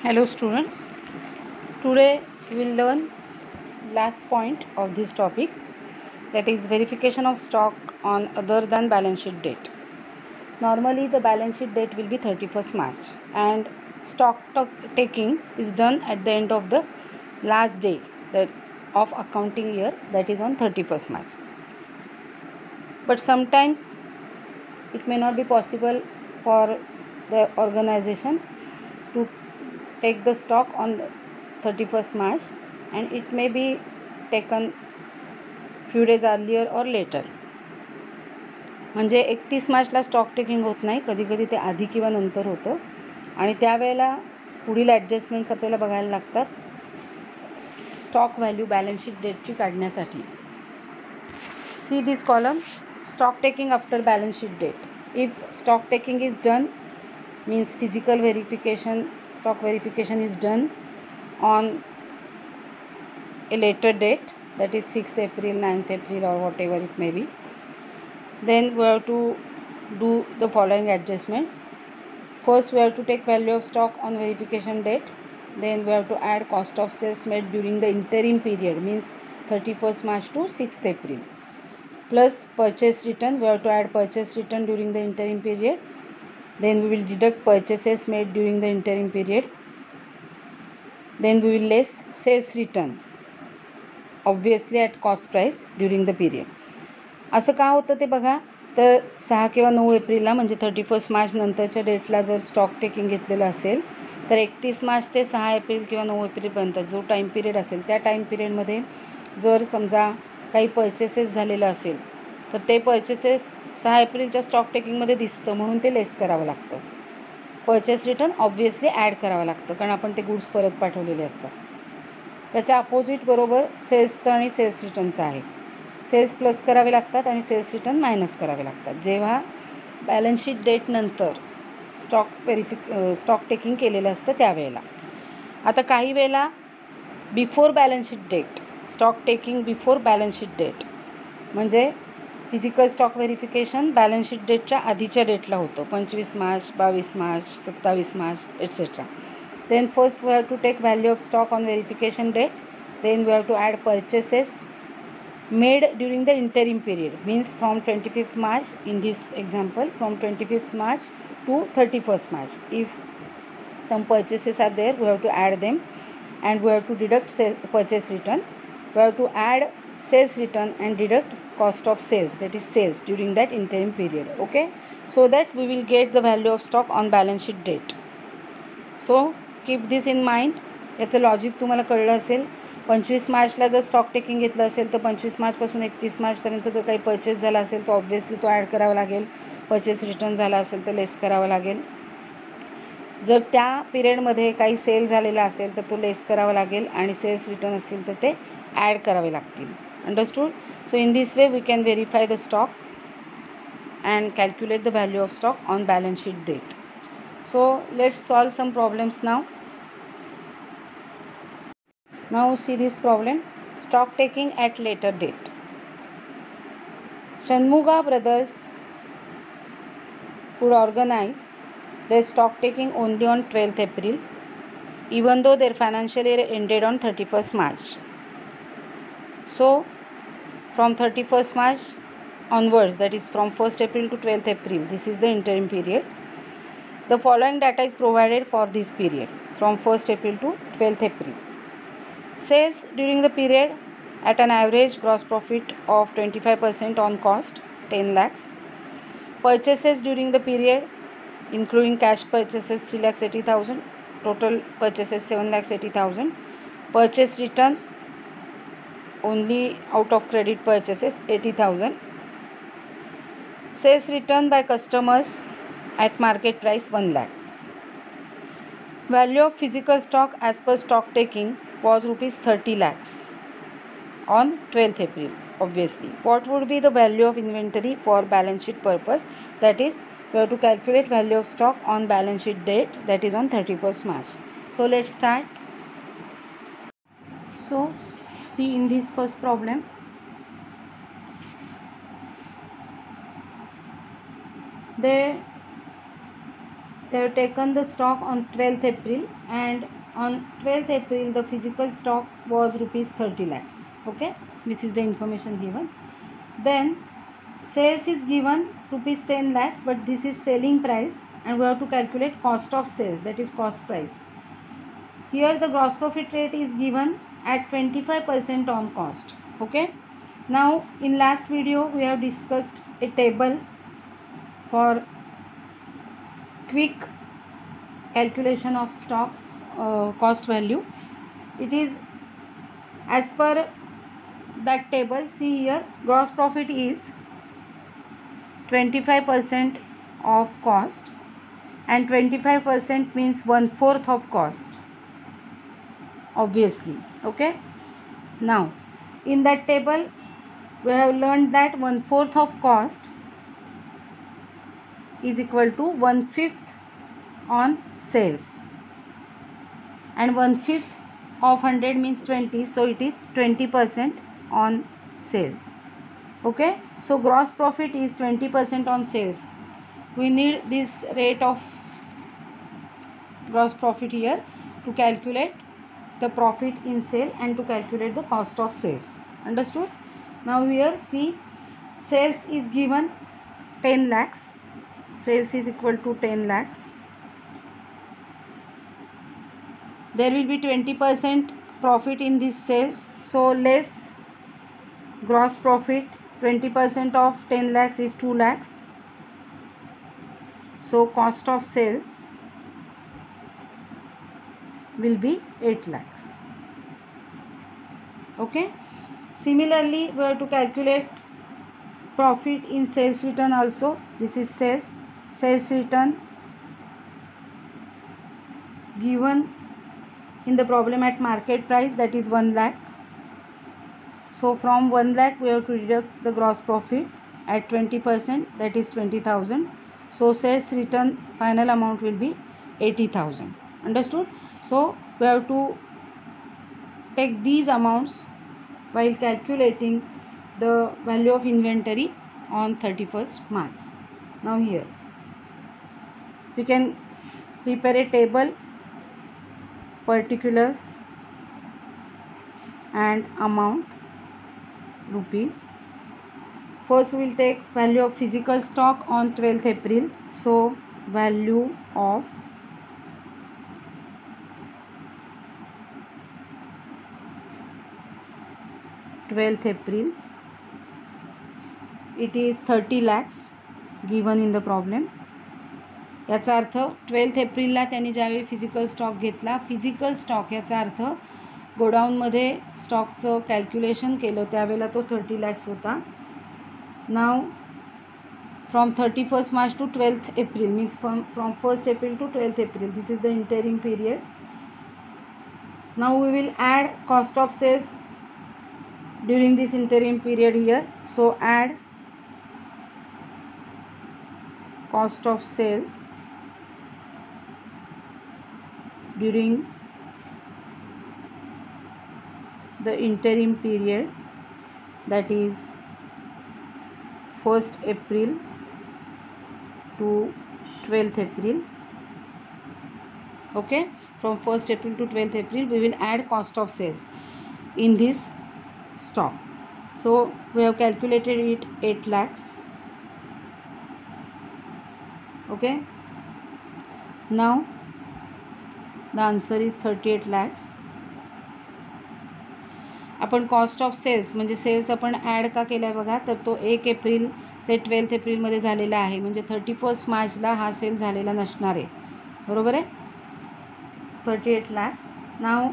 Hello students, today we will learn last point of this topic, that is verification of stock on other than balance sheet date. Normally the balance sheet date will be 31st March and stock taking is done at the end of the last day of accounting year, that is on 31st March. But sometimes it may not be possible for the organization to take the stock on the 31st March, and it may be taken few days earlier or later. म्हणजे 31 मार्चला stock taking होत नाही, कधी कधी ते आधी किंवा नंतर होतं आणि त्यावेळेला पुढील ॲडजस्टमेंट्स आपल्याला बघायला लागतात स्टॉक व्हॅल्यू बॅलन्स शीट डेटची काढण्यासाठी. See this columns. Stock taking after balance sheet date. If stock taking is done means physical verification, stock verification is done on a later date, that is 6th April, 9th April or whatever it may be. Then we have to do the following adjustments. First we have to take value of stock on verification date. Then we have to add cost of sales made during the interim period, means 31st March to 6th April, plus purchase return. We have to add purchase return during the interim period. Then we will deduct purchases made during the interim period. Then we will less sales return, obviously at cost price during the period. असं का होतं ते बघा. तर 6 किंवा 9 एप्रिलला म्हणजे 31st मार्च नंतरच्या डेटला जर स्टॉक टेकिंग घेतलेलं असेल तर 31 मार्च ते 6 एप्रिल किंवा 9 एप्रिलपर्यंत जो टाईम पिरियड असेल त्या टाईम पिरियडमध्ये जर समजा काही पर्चेसेस झालेलं असेल तर ते पर्चेसेस 6 एप्रिलच्या स्टॉक टेकिंगमध्ये दिसतं, म्हणून ते लेस करावं लागतं. पर्चेस रिटर्न ऑब्व्हियसली ॲड करावं लागतं, कारण आपण ते गुड्स परत पाठवलेले असतात. त्याच्या अपोजिट बरोबर सेल्सचं आणि सेल्स रिटर्नचं आहे. सेल्स प्लस करावे लागतात आणि सेल्स रिटर्न मायनस करावे लागतात जेव्हा बॅलन्स शीट डेट नंतर स्टॉक टेकिंग केलेलं असतं त्यावेळेला. आता काही वेळेला before balance sheet date, stock taking before balance sheet date म्हणजे physical stock verification balance sheet डेटच्या आधीच्या डेटला होतं, 25 March, 22 March, 27 March etcetera. Then first we have to take value of stock on verification date. Then we have to add purchases made during the interim period, means from 25th March, in this example from 25th March to 31st March. If some purchases are there, we have to add them and we have to deduct purchase return. We have to add sales return and deduct cost of sales, that is sales, during that interim period. Okay, so that we will get the value of stock on balance sheet date. So keep this in mind. याचं logic तुम्हाला कळलं असेल. 25 मार्चला जर stock taking घेतलं असेल तर 25 मार्चपासून 31 मार्चपर्यंत जर काही पर्चेस झाला असेल तर ऑब्व्हियसली तो ॲड करावा लागेल. पर्चेस रिटर्न झाला असेल तर लेस करावा लागेल. जर त्या पिरियडमध्ये काही सेल झालेला असेल तर तो लेस करावा लागेल आणि सेल्स रिटर्न असेल तर ते ॲड करावे लागतील. Understood? So in this way we can verify the stock and calculate the value of stock on balance sheet date. So let's solve some problems now. Now see this problem. Stock taking at later date. Shanmuga brothers could organize their stock taking only on 12th April, even though their financial year ended on 31st March. So from 31st March onwards, that is from 1st April to 12th April, this is the interim period. The following data is provided for this period from 1st April to 12th April. Sales during the period at an average gross profit of 25% on cost, 10 lakhs. Purchases during the period including cash purchases 3,80,000, total purchases 7,80,000. Purchase return only out of credit purchases 80,000. Sales return by customers at market price 1 lakh. Value of physical stock as per stock taking was rupees 30 lakhs on 12th April. Obviously, what would be the value of inventory for balance sheet purpose? That is, we have to calculate value of stock on balance sheet date, that is on 31st March. So let's start. So see in this first problem, they have taken the stock on 12th April, and on 12th April the physical stock was rupees 30 lakhs. Okay, this is the information given. Then sales is given rupees 10 lakhs, but this is selling price, and we have to calculate cost of sales, that is cost price. Here the gross profit rate is given at 25% on cost. Okay, now in last video we have discussed a table for quick calculation of stock cost value. It is as per that table. See here, gross profit is 25% of cost, and 25% means 1/4 of cost, obviously. Okay, now in that table we have learned that 1/4 of cost is equal to 1/5 on sales, and 1/5 of 100 means 20, so it is 20% on sales. Okay, so gross profit is 20% on sales. We need this rate of gross profit here to calculate the profit in sale and to calculate the cost of sales. Understood? Now here see, sales is given 10 lakhs. Sales is equal to 10 lakhs. There will be 20% profit in this sales, so less gross profit. 20% of 10 lakhs is 2 lakhs. So cost of sales will be 8 lakhs. Okay, similarly we have to calculate profit in sales return also. This is sales return given in the problem at market price, that is 1 lakh. So from 1 lakh we have to deduct the gross profit at 20%, that is 20,000. So sales return final amount will be 80,000. Understood? So we have to take these amounts while calculating the value of inventory on 31st March. Now here we can prepare a table, particulars and amount rupees. First we will take value of physical stock on 12th April. So value of April, it is 30 lakhs given in the problem. याचा अर्थ 12th एप्रिलला त्यांनी ज्यावेळी physical stock घेतला, physical stock याचा अर्थ गोडाऊनमध्ये स्टॉकचं calculation केलं त्यावेळेला तो 30 lakhs होता. नाव from 31st March to 12th April means from 1st April to 12th April. This is the interim period. Now we will add cost of sales during this interim period here. So add cost of sales during the interim period, that is 1st April to 12th April. Okay, from 1st April to 12th April we will add cost of sales in this stock. So we have calculated it 8 lakhs. Okay, now the answer is 38 lakhs. आपण cost of sales म्हणजे sales आपण add का केला आहे बघा, तर तो 1 April ते 12th एप्रिलमध्ये झालेला आहे, म्हणजे 31st मार्चला हा सेल झालेला नसणार आहे. बरोबर आहे, 38 lakhs. Now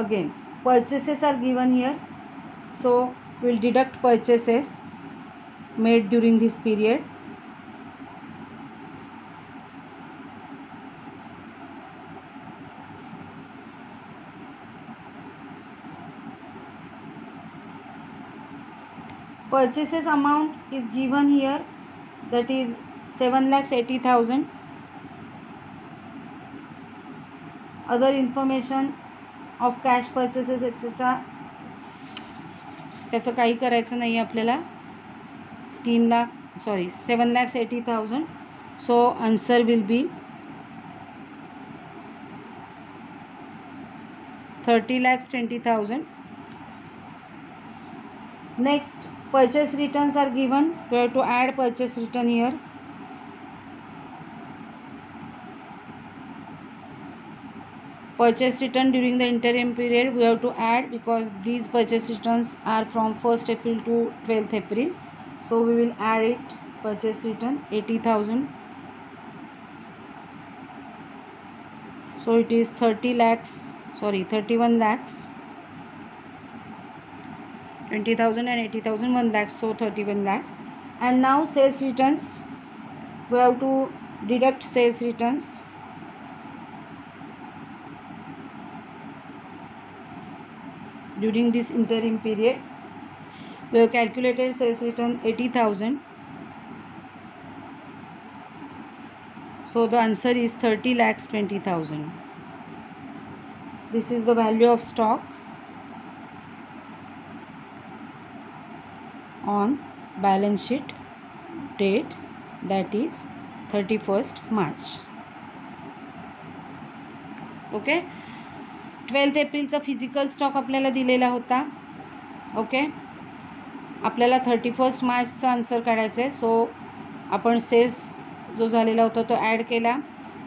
again purchases are given here, so we will deduct purchases made during this period. Purchases amount is given here, that is 7,80,000. Other information of cash purchases etc. त्याचं काही करायचं नाही आपल्याला. 7,80,000. So answer will be 30,20,000. Next, purchase returns are given. We have to add purchase return here. Purchase return during the interim period we have to add, because these purchase returns are from 1st April to 12th April. So we will add it. Purchase return 80,000. So it is 31 lakhs. 20,000 and 80,000, 1 lakh, so 31 lakhs. And now sales returns. We have to deduct sales returns. During this interim period, we have calculated sales return 80,000. So the answer is 30,20,000. This is the value of stock on balance sheet date, that is 31st March. Okay. 12th एप्रिलचा physical stock आपल्याला दिलेला होता. Okay. आपल्याला 31st मार्चचा answer काढायचा आहे. सो आपण sales जो झालेला होता तो ॲड केला,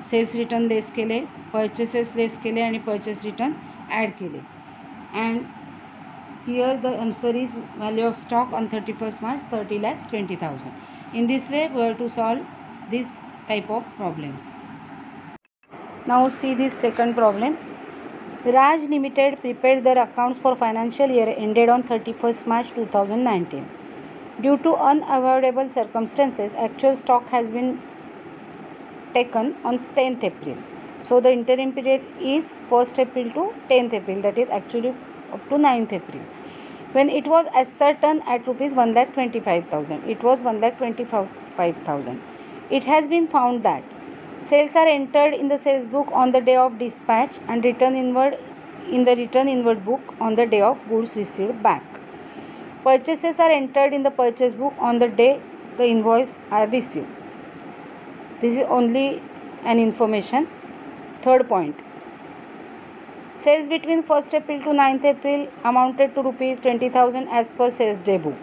सेल्स रिटर्न लेस केले, परचेसेस लेस केले आणि परचेस रिटर्न ॲड केले. And here the answer is value of stock on 31st March 30,20,000. In this way we have to solve this type of problems. Now see this second problem. Raj Limited prepared their accounts for financial year ended on 31st March 2019. Due to unavoidable circumstances, actual stock has been taken on 10th April. So the interim period is 1st April to 10th April, that is actually up to 9th April. When it was ascertained at rupees 1,25,000, it was 1,25,000. It has been found that sales are entered in the sales book on the day of dispatch and return inward in the return inward book on the day of goods received back. Purchases are entered in the purchase book on the day the invoice are received. This is only an information. Third point. Sales between 1st April to 9th April amounted to rupees 20,000 as per sales day book.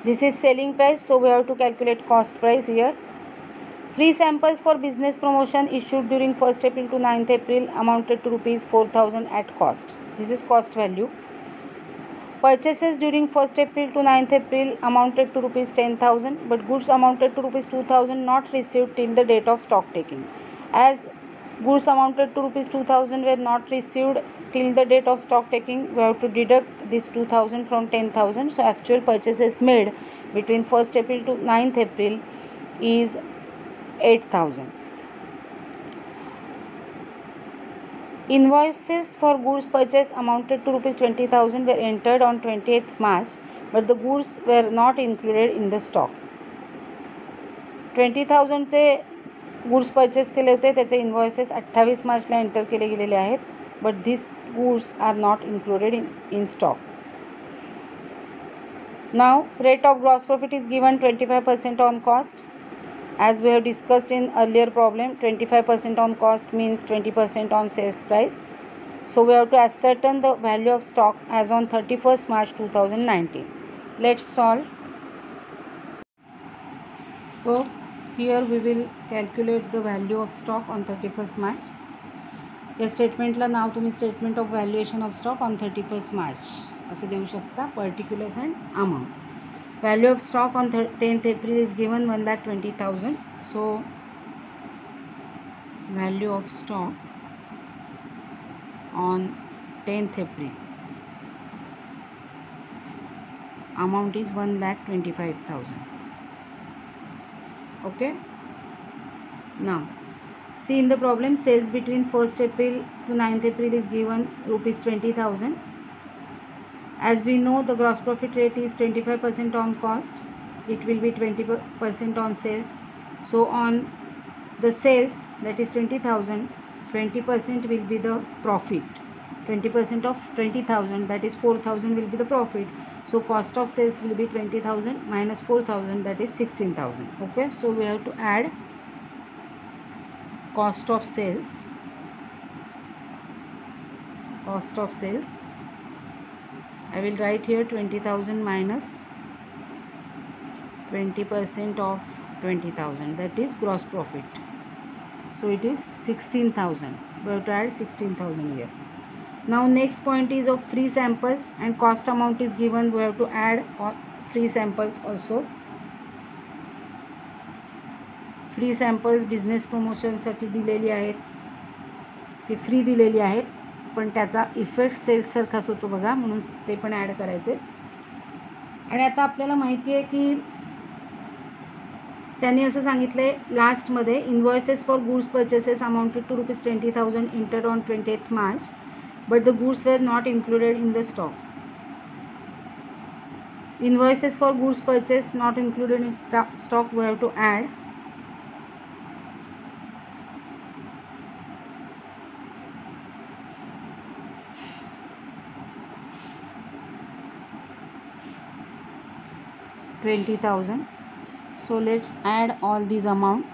This is selling price, so we have to calculate cost price here. Free samples for business promotion issued during 1st April to 9th April amounted to rupees 4,000 at cost. This is cost value. Purchases during 1st April to 9th April amounted to rupees 10,000, but goods amounted to rupees 2,000 not received till the date of stock taking. As goods amounted to rupees 2,000 were not received till the date of stock taking, we have to deduct this 2,000 from 10,000. So actual purchases made between 1st April to 9th April is 8,000. Invoices for goods purchased amounted to rupees 20,000 were entered on 28th March, but the goods were not included in the stock. 20,000 चे goods purchase केले होते, त्याचे इन्व्हॉइसेस 28 मार्चला enter केले गेलेले आहेत, but this goods are not included in stock. Now rate of gross profit is given 25% on cost. As we have discussed in earlier problem, 25% on cost means 20% on sales price. So we have to ascertain the value of stock as on 31st March 2019. Let's solve. So here we will calculate the value of stock on 31st March. या स्टेटमेंटला नाव तुम्ही statement of valuation of stock on 31st March असे देऊ शकता. Particulars and amount. Value of stock on 10th April is given 1,20,000. So value of stock on 10th April amount is 1,25,000. Okay. Now see in the problem, sales between 1st April to 9th April is given rupees 20,000. As we know, the gross profit rate is 25% on cost. It will be 20% on sales. So on the sales, that is 20,000, 20% will be the profit. 20% of 20,000, that is 4,000 will be the profit. So cost of sales will be 20,000 minus 4,000, that is 16,000. Okay, so we have to add cost of sales cost of sales. I will write here 20,000 minus 20% of 20,000, that is gross profit. So it is 16,000. We have to add 16,000 here. Now next point is of free samples, and cost amount is given. We have to add free samples also. Free samples business प्रमोशनसाठी दिलेली आहेत, ती free दिलेली आहेत, पण त्याचा effect सेल्ससारखाच होतो बघा, म्हणून ते पण ॲड करायचे. आणि आता आपल्याला माहिती आहे की त्यांनी असं सांगितलं आहे लास्टमध्ये, invoices for goods purchases amounted to ₹20,000 entered on 28th March, but the goods were not included in the stock. Invoices for goods purchased not included in stock, we have to add $20,000. So let's add all these amount.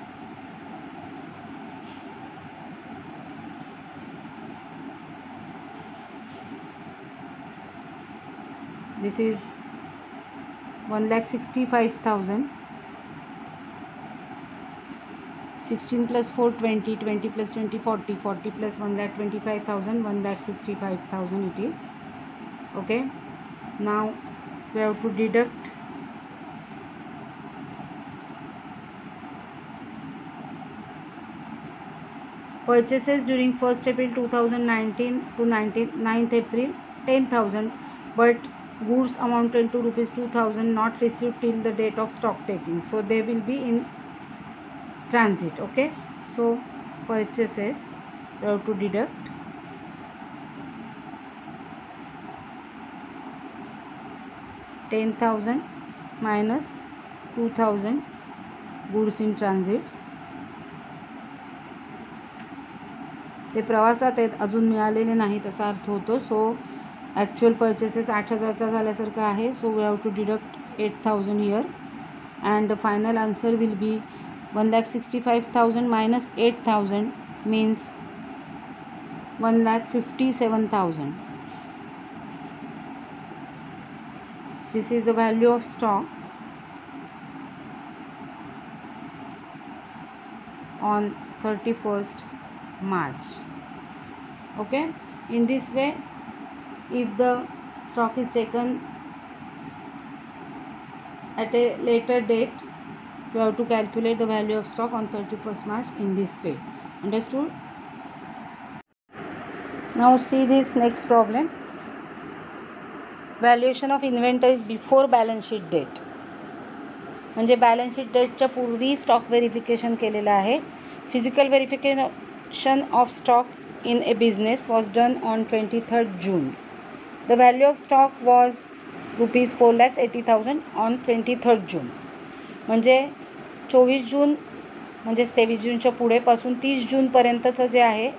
This is 1,65,000. 16 plus 4 20, 20 plus 20 40, 40 plus 1,25,000, 1,65,000 it is. Okay, now we have to deduct purchases during 1st April 2019 to 9th April 10,000, but goods amounted to ₹2,000 not received till the date of stock taking, so they will be in transit. Okay, so purchases we have to deduct $10,000 minus 2,000 goods in transits. ते प्रवासात आहेत, अजून मिळालेले नाहीत असा अर्थ होतो. सो actual purchases 8,000चा झाल्यासारखं आहे. So we have to deduct 8,000 here, and the final answer will be 1,65,000 minus 8,000 means 1,57,000. This is the value of stock on 31st March. Okay, in this way, if the stock is taken at a later date, you have to calculate the value of stock on 31st March in this way. Understood? Now see this next problem. Valuation of inventories before balance sheet date. म्हणजे balance sheet डेटच्या पूर्वी stock verification केलेलं आहे. Physical verification of stock in a business was done on 23rd June. The value of stock was ₹4,80,000 on 23rd June. म्हणजे 24 जून म्हणजे 23 जूनच्या पुढेपासून 30 जूनपर्यंतचं जे आहे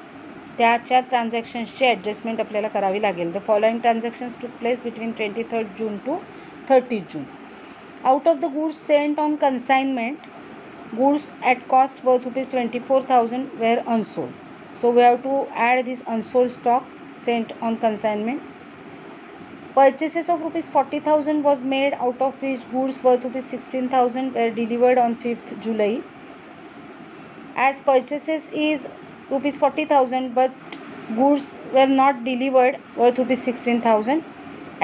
त्याच्या ट्रान्झॅक्शन्सची adjustment आपल्याला करावी लागेल. द फॉलोइंग ट्रान्झॅक्शन्स टूक place between 23rd June to 30th June. Out of the goods sent on consignment, goods at cost worth ₹24,000 were unsold. So we have to add this unsold stock sent on consignment. Purchases of ₹40,000 was made, out of which goods worth ₹16,000 were delivered on 5th July. As purchases is ₹40,000 but goods were not delivered worth ₹16,000.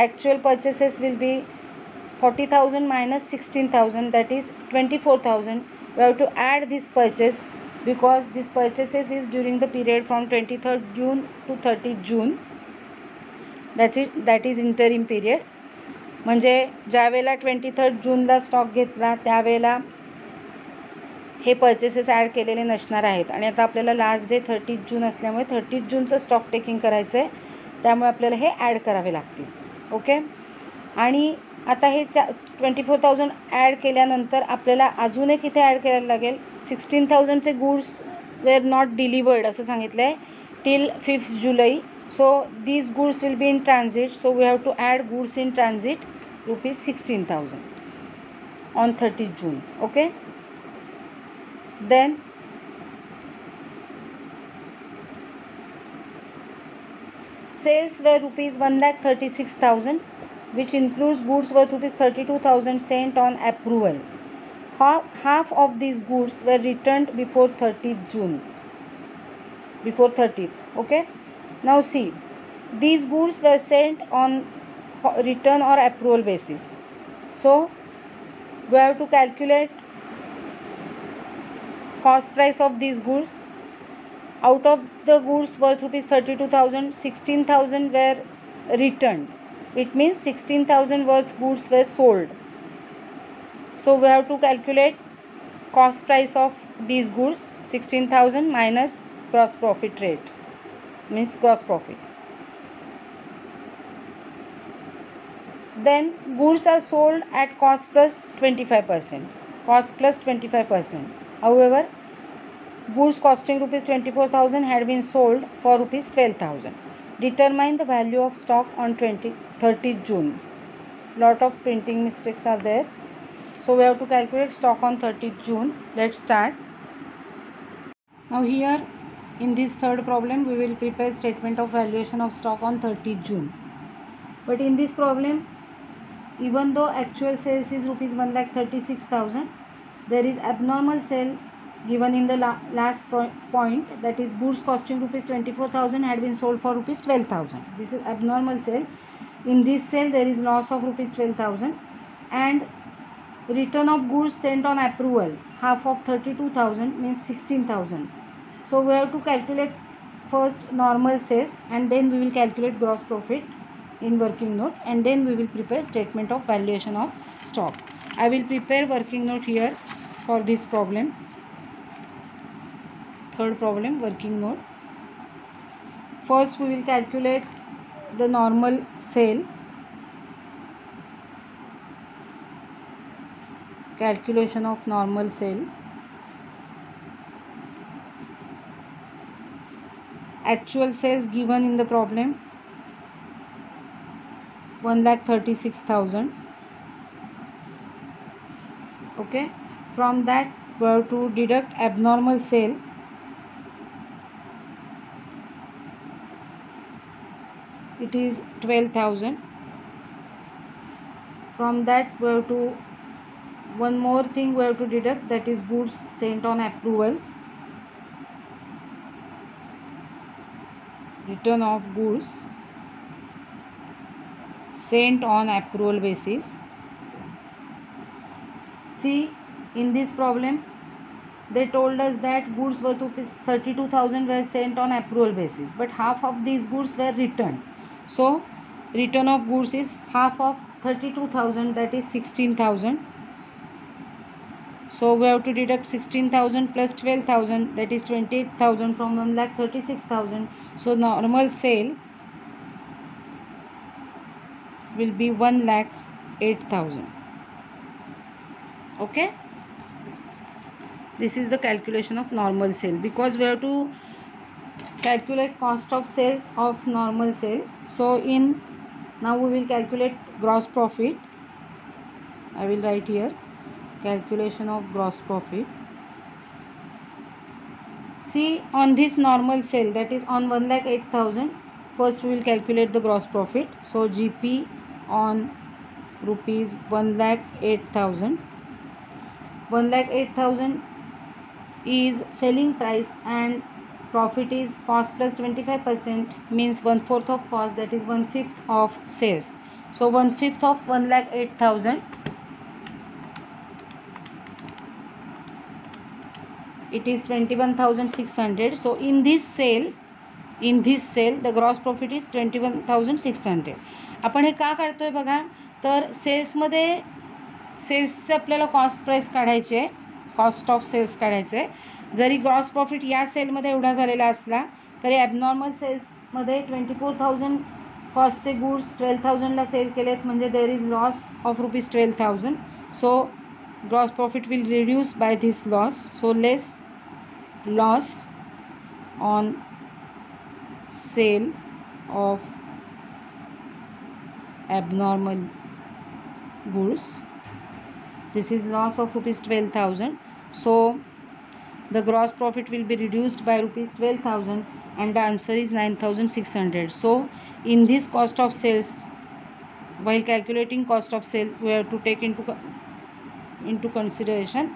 Actual purchases will be 40,000 minus 16,000, that is 24,000. We have to add this purchase because this purchases is during the period from 23rd June to 30th June. That is interim period. म्हणजे ज्यावेळेला 23rd जूनला stock घेतला त्यावेळेला हे purchases add केलेले नसणार आहेत. आणि आता आपल्याला लास्ट डे 30th जून असल्यामुळे 30th जूनचं स्टॉक टेकिंग करायचं आहे, त्यामुळे आपल्याला हे ॲड करावे लागतील. ओके, आणि आता हे 24,000 ॲड केल्यानंतर आपल्याला अजून एक इथे ॲड करायला लागेल. 16,000चे गुड्स वेर नॉट डिलिवर्ड असं सांगितलं आहे till 5th July. So these goods will be in transit. So we have to add goods in transit ₹16,000 on 30th June. Okay, then sales were rupees 1,36,000, which includes goods worth rupees 32,000 sent on approval. Half of these goods were returned before 30th June. Before 30th. Okay. Now see, these goods were sent on return or approval basis. So we have to calculate cost price of these goods. Out of the goods worth rupees 32,000, 16,000 were returned. It means 16,000 worth goods were sold. So we have to calculate cost price of these goods, 16,000 minus gross profit rate, means gross profit. Then goods are sold at cost plus 25%. Cost plus 25%. However, goods costing rupees 24,000 had been sold for rupees 12,000. Determine the value of stock on 30th June. Lot of printing mistakes are there. So we have to calculate stock on 30th June. Let's start. Now here in this third problem we will prepare statement of valuation of stock on 30th June. But in this problem, even though actual sales is rupees 1,36,000, there is abnormal sale given in the last point, that is goods costing rupees 24,000 had been sold for rupees 12,000. This is abnormal sale. In this sale there is loss of rupees 12,000, and return of goods sent on approval, half of 32,000 means 16,000. So we have to calculate first normal sales, and then we will calculate gross profit in working note, and then we will prepare statement of valuation of stock. I will prepare working note here for this problem. Third problem, working note. First we will calculate the normal sale. Calculation of normal sale. Actual sales given in the problem 1,36,000. Okay. From that we have to deduct abnormal sale. It is 12,000. From that we have to, one more thing we have to deduct, that is goods sent on approval. Return of goods sent on approval basis. See, in this problem they told us that goods worth rupees 32,000 were sent on approval basis, but half of these goods were returned. So return of goods is half of 32,000, that is 16,000. So we have to deduct 16,000 plus 12,000, that is 28,000 from 1,36,000. So normal sale will be 1,08,000. Okay. This is the calculation of normal sale, because we have to calculate cost of sales of normal sale. So now we will calculate gross profit. I will write here calculation of gross profit. See, on this normal sale, that is on 1,08,000, first we will calculate the gross profit. So GP on rupees 1,08,000. 1,08,000 is selling price, and profit is cost plus 25%, means 1/4 of cost, that is 1/5 of sales. So 1/5 of 1,08,000, it is 21,600. So in this sale the gross profit is 21,600. आपण हे का काढतोय बघा, तर सेल्समध्ये सेल्सचे आपल्याला cost price काढायचे, cost of sales काढायचे. जरी gross profit या सेलमध्ये एवढा झालेला असला तरी ॲबनॉर्मल सेल्समध्ये 24,000 कॉस्टचे गुड्स 12,000ला सेल केलेत, म्हणजे there is loss of rupees 12,000. So gross profit will reduce by this loss. So less loss on sale of abnormal goods. This is loss of rupees 12,000. So the gross profit will be reduced by rupees 12,000, and the answer is 9,600. So In this cost of sales, while calculating cost of sales, we have to take into consideration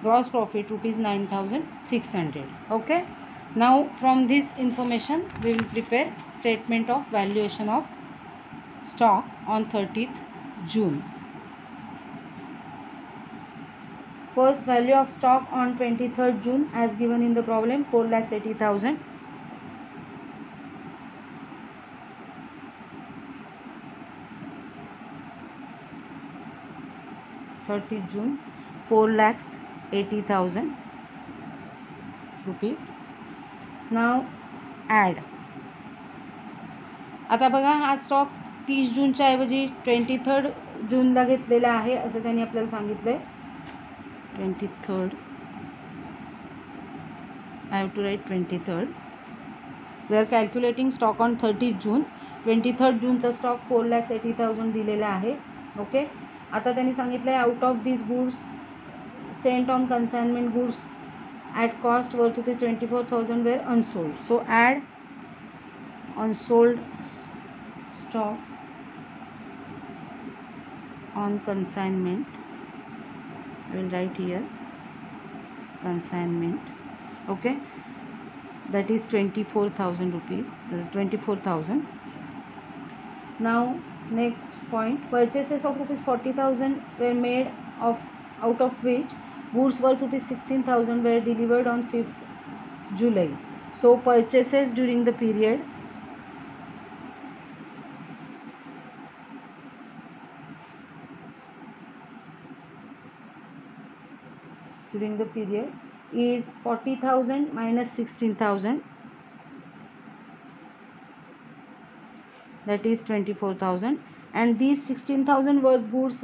gross profit rupees 9,600. Okay, now from this information we will prepare statement of valuation of stock on 30th June. First, value of stock on 23rd June as given in the problem, 4,80,000. June 4,80,000 rupees. Now add. आता बघा, हा stock 30 जूनच्या ऐवजी 23rd जूनला घेतलेला आहे असं त्यांनी आपल्याला सांगितलं आहे. 23rd, I have to write 23rd. We are calculating stock on 30th June. 23rd जूनचा स्टॉक 4,80,000 दिलेला आहे. ओके, आता त्यांनी सांगितलं आहे out of this goods sent on consignment goods at cost worth rupees 24,000 were unsold. So add unsold stock on consignment. I will write here consignment. Okay, that is 24,000 rupees. That is 24,000. Now next point, purchases of rupees 40,000 were made of, out of which goods worth rupees 16,000 were delivered on 5th July. So purchases during the period is 40,000 minus 16,000, that is 24,000, and these 16,000 were goods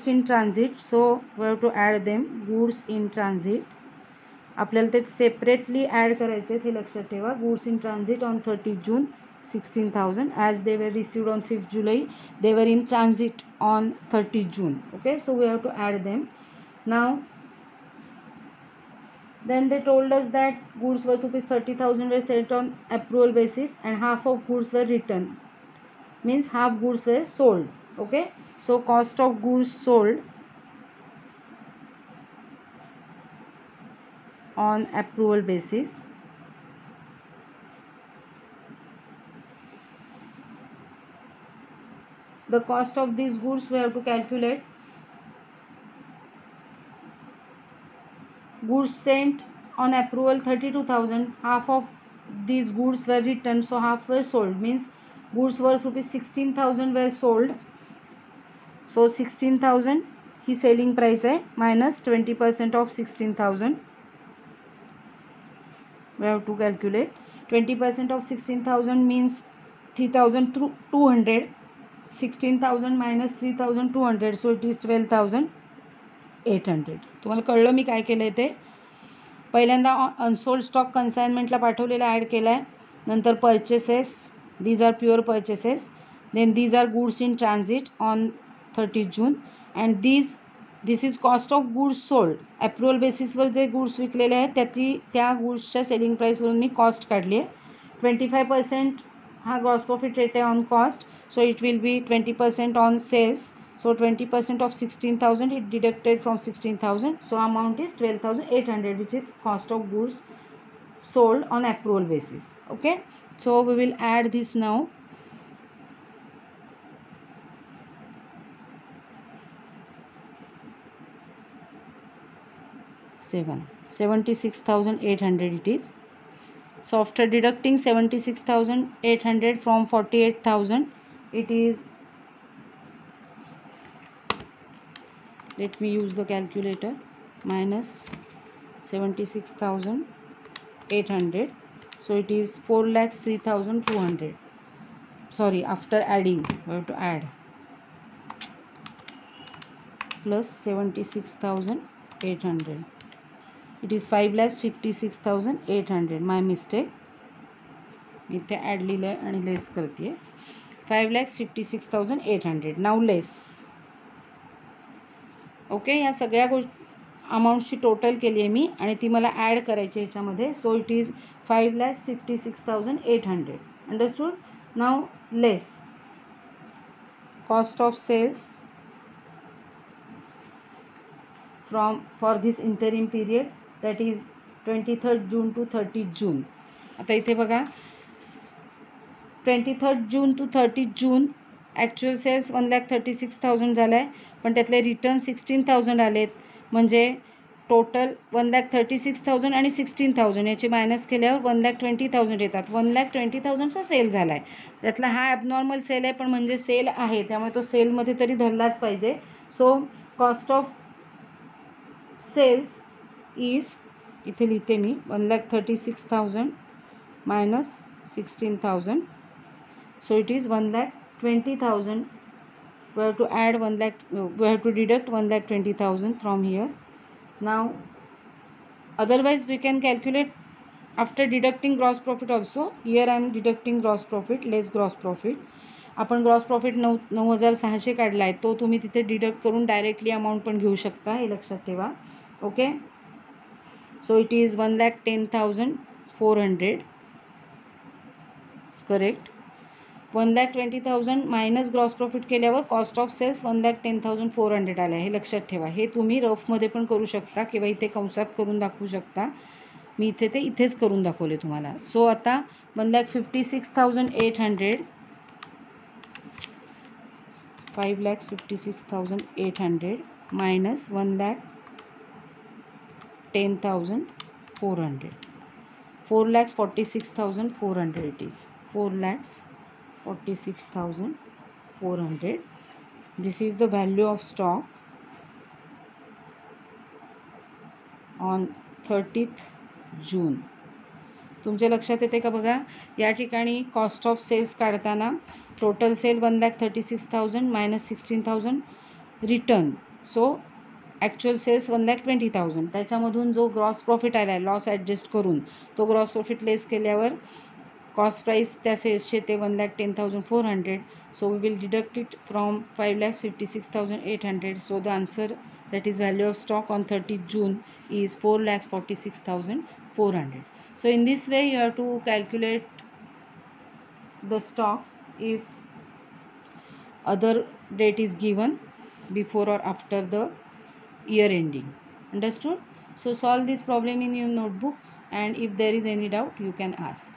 in transit, so we have to add them. Goods in transit आपल्याला ते separately add करायचे, हे लक्षात ठेवा. Goods in transit on 30th June 16,000, as they were received on 5th July, they were in transit on 30th June. Okay, so we have to add them. Now then they told us that goods worth rupees 30,000 were sent on approval basis and half of goods were returned, means half goods were sold. Okay, so cost of goods sold on approval basis the cost of these goods we have to calculate. Goods sent on approval 32,000, half of these goods were returned, so half were sold, means goods worth rupees 16,000 were sold. So 16,000 he selling price है minus 20% of 16,000. We have to calculate 20% of 16,000 means 3,200. 16,000 minus 3,200, so it is 12,800. तुम्हाला कळलं मी काय केलं आहे ते. पहिल्यांदा unsold stock कन्साइनमेंटला पाठवलेला add केला आहे, नंतर purchases, these are pure purchases, then these are goods in transit on 30th June, and this is cost of goods sold. Approval बेसिसवर जे गुड्स विकलेले आहेत त्या गुड्सच्या सेलिंग प्राईसवरून मी कॉस्ट काढली आहे. 25% हा ग्रॉस प्रॉफिट रेट आहे on cost, so it will be 20% on sales. So 20% of 16,000 it deducted from 16,000, so amount is 12,800, which is cost of goods sold on approval basis. Okay, so we will add this now. Seven 76,800 it is. So after deducting 76,800 from 48,000, it is, let me use the calculator, minus 76,800, so it is 4,03,200. Sorry, after adding we have to add plus 76,800, it is 5,56,800. my mistake, मी इथे add लिहिलं आहे आणि less करते आहे. 5,56,800. नाव less. Okay, या सगळ्या अमाऊंटची total केली आहे मी आणि ती मला ॲड करायची आहे ह्याच्यामध्ये. So it is 5,56,800. Understood. Now less cost of sales for this interim period, that is 23rd June to 30th June. आता इथे बघा 23rd June to 30th June actual sales 1,36,000 झाला आहे, पण त्यातले रिटर्न 16,000 आलेत. म्हणजे टोटल 1,36,000 आणि 16,000 याचे मायनस केल्यावर 1,20,000 येतात. 1,20,000चा सेल झाला आहे. त्यातला हा ॲबनॉर्मल सेल आहे, पण म्हणजे सेल आहे त्यामुळे तो सेलमध्ये तरी धरलाच पाहिजे. So cost of sales is, इथे लिहिते मी, 1,36,000 minus 16,000. So it is 1,20,000. We have to add 1 lakh. We have to deduct 1,20,000 from here. Now, otherwise we can calculate after deducting gross profit also. Here I am deducting gross profit, less gross profit. आपण gross profit 9,600 काढला आहे, तो तुम्ही तिथे deduct करून directly amount पण घेऊ शकता, हे लक्षात ठेवा. Okay. So it is 1,10,400. Correct. 1,20,000 minus gross profit केल्यावर कॉस्ट ऑफ सेल्स 1,10,400 आलं आहे, हे लक्षात ठेवा. हे तुम्ही रफमध्ये पण करू शकता किंवा इथे कंसात करून दाखवू शकता. मी इथेच करून दाखवले तुम्हाला. सो आता 1,56,800 5,56,800 minus 1,10,400 4,46,400 it is 4,46,400. This is the value of stock on 30th June. तुमच्या लक्षात येते का बघा, या ठिकाणी कॉस्ट ऑफ सेल्स काढताना टोटल सेल 1,36,000 मायनस 16,000 रिटर्न. सो ॲक्च्युअल सेल्स 1,20,000. त्याच्यामधून जो ग्रॉस प्रॉफिट आला आहे लॉस ॲडजस्ट करून, तो ग्रॉस प्रॉफिट लेस केल्यावर कॉस्ट प्राईस त्या सेल्सचे ते 1,10,400. So we will deduct it from 5,56,800. So the answer, that is value of stock on 30th June, is 4,46,400. So in this way you have to calculate the stock if other date is given before or after the year ending. Understood? So solve this problem in your notebooks, and if there is any doubt you can ask.